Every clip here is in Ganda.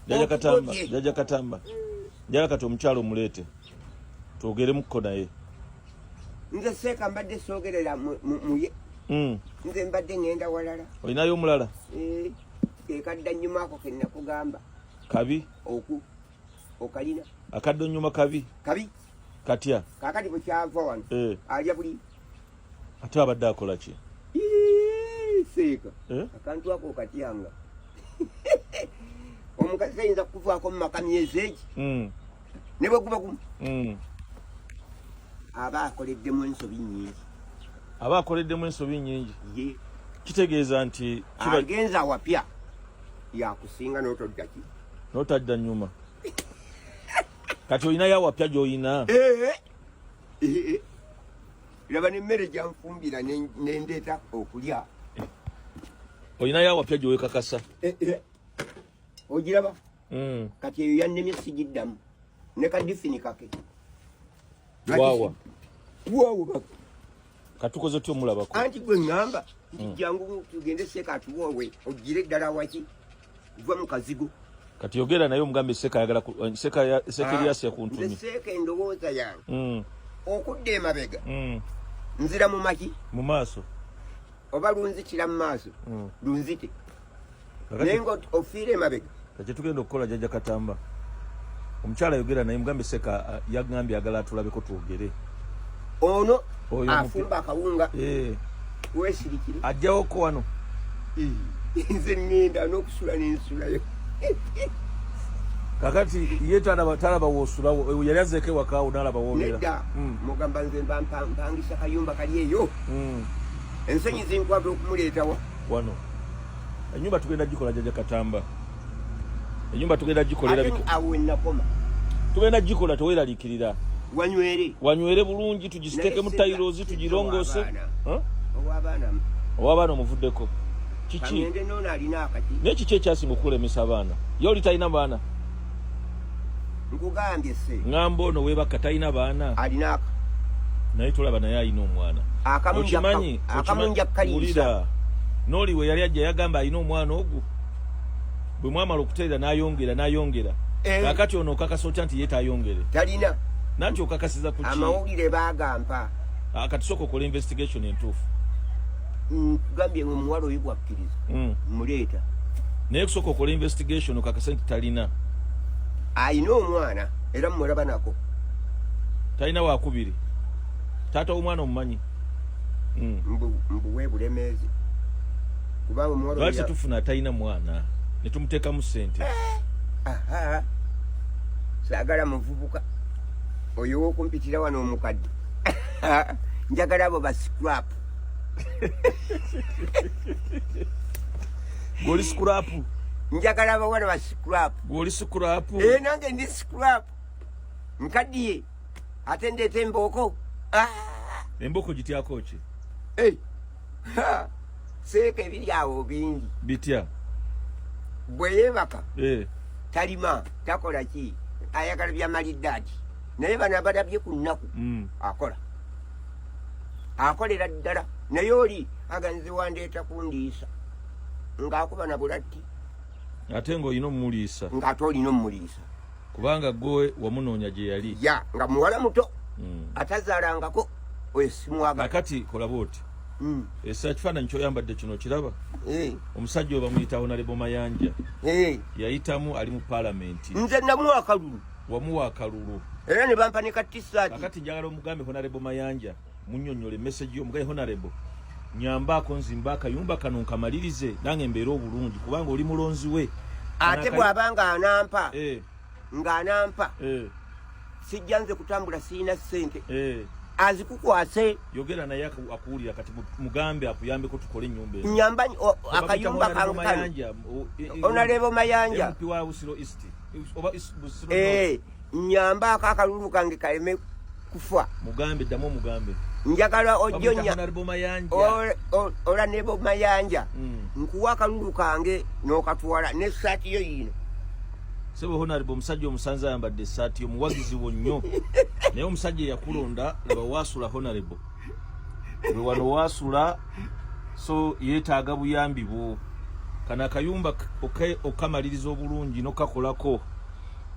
Jaja Katamba. Jala kati omukyalo mulete. Twogere mukko naye. Nze Seeka mbadde soogerera muye. Nze mbadde ngenda walala. Olinayo omulala? Ekadda nnyuma ako ke nakugamba. Kabi? Okalina. Akadda nnyuma kabi? Kabi. Katya? Kaakati bwe kyava wano. Alya buli. Ate abadde akola ki? Seeka. Akantu ako okatyanga. Omukazi ayinza kukuvaako mu maka myezi egi. Ne bwe guba gumu. Aba akoleddemu ensobi nnyingi. Ye. Kitegeeza nti agenza wapya yakusinga n'otodda ki? N'otadda nnyuma. Kati olina ya wapya gy'olina? Laba n'emmere gyanfumbira n'endeeta okulya. Olina ya wapya gy'owekakasa? Ogiraba? Kati eyo yannemye sigiddamu. Ne kadifini kake. Waawa kaka. Katukoze tyo mulabako. Anti gwe ngamba jangu tugende Seeka atuwoowe ogire ddala waki va mu kazigo. Kati yogera naye omugambe Seeka ayagala Seeka Erias yakuntumye. Seeka endowooza yange okudda emabega nzira mu maki mu maaso oba lunzitira mu maaso lunzite naye nga ofiire emabega. Kati tugenda okukola Jajja Katamba. Omukyala yogera naye mugambe Seeka yagambye agala atulabeko twogere. Ono afumba akawunga weesirikire ajjawoko wano. Nze ngenda n'okusula n'ensulayo. Kakati ye talaba woosulawo yali azeeko ewakaawo n'alaba woolera. Nedda mugamba nze mpangisa kayumba kali eyo. Ensonyi zinkwata okumuleetawa wano. Ennyumba tugenda gikola Jajja Katamba. Ennyumba tugenda gikolera biko. Awo ennakoma. Tugenda gikola teweeraliikirira. Wanywere bulungi tugisiteeke mu tayirozi tugirongose. Ow'abaana omuvuddeko. Kiki? Naye kiki ekyasinga okulemesa abaana? Ye oli talina baana? Nkugambye se. Ngamba ono weebaka talina baana? Alina aka. Naye tulaba naye alina omwana. Okimanyi wulira n'oli we yali ajja yagamba alina omwana ogwo. Bwe mwamala okuteera n'ayongera. Kakati ono okakasa otya nti ye tayongere? Talina. Nanti okakasiza ku ki? Amawulire baagampa. Kati sooka okola investigation entuufu. Gambye ngo muwala oyo bwakkiriza. Muleeta. Naye kusooka okola investigation okakasa nti talina. Alina omwana era mumulaba nako. Talina wakubiri. Taata w'omwana omumanyi. Mbuwe bulemeezi. Kubanga omuwala oyo. Lwaki tufuna talina mwana ne tumuteekamu ssente? Saagala muvubuka. Oyo w'okumpitira wano omukadde. Njagala abo ba scrap. Goli scrap. Njagala abawala ba scrap. Goli scrap. Nange ndi scrap. Nkaddiye. Ate ndeeta embooko. Embooko gityako ki? Seeka ebiri awo bingi. Bitya? Bwe yeebaka. Talima. Takola ki? Ayagala byamaliddaaki. Naye bano abalabye ku nnaku. Akola. Akolera ddala. Naye oli aganze wandeeta kundiisa. Ng'akuba na bulatti. Ate ng'olina omumuliisa. Ng'ate olina omumuliisa. Kubanga gwe wamunoonya gye yali. Nga muwala muto. Atazaalangako oyo simwaga. Akati kola bw'oti. Ekifaananyi ky'oyambadde kino kiraba? Omusajja oyo bamuyita Honorable Mayanja. Yayitamu ali mu paalamenti. Nze namuwa akalulu. Wamuwa akalulu. Era ne bampa ne ka t-shirt. Akati njagala omugambe Honorable Mayanja munnyonnyole message y'omugaye Honorable. Nyambako nzimba akayumba kano nkamalirize nange mbeera obulungi kubanga oli mulonzi we. Ate bw'abanga anampa. Ng'anampa. Sijja nze kutambula siina ssente. Azikukwase. Yogera naye akuwulira kati mugambe akuyambeko tukole ennyumba eyo. Nyamba akayumba kankano. Honorable Mayanja. MP wa Busiro East. Nyamba akalulu kange kaleme kufa. Mugambe ddamu omugambe. Njagala ojjonya. Honorable Mayanja. Ola nebo Mayanja. Nkuwa akalulu kange n'okatwala n'essaati yo yino. Sebo Honorable omusajja omusanze ayambadde essaati omuwagizi wonnyo. Naye omusajja yakulonda laba waasula Honorable. Bwe wano waasula so yeetaaga buyambi bwo. kana akayumba okamaliriza obulungi nokakolako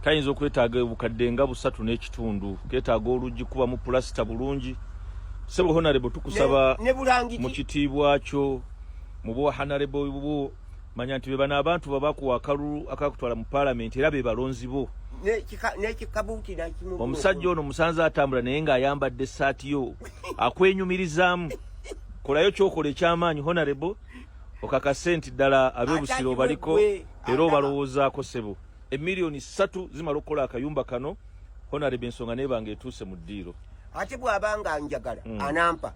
kayinza okwetaaga obukadde nga 3.5 ketaaga oluggi kuba mu plasita bulungi. Sebo honorable tukusaba mu kitiibwa kyo mu bwa honorable bubu manya nti bana abantu babaku akalulu akakutwala mu parliament era be balonzi bo omusajja ono musanza atambula naye nga ayambadde essaati yo akwenyumirizaamu. Kolayo kyokola ekyamaanyi honorable okakase nti ddala ab'ebusiro baliko era obalowoozaako sebo. Emiliyoni 3 zimala okukola akayumba kano honorable ensonga nebanga etuuse mu ddiiro. Ate bw'abanga njagala anampa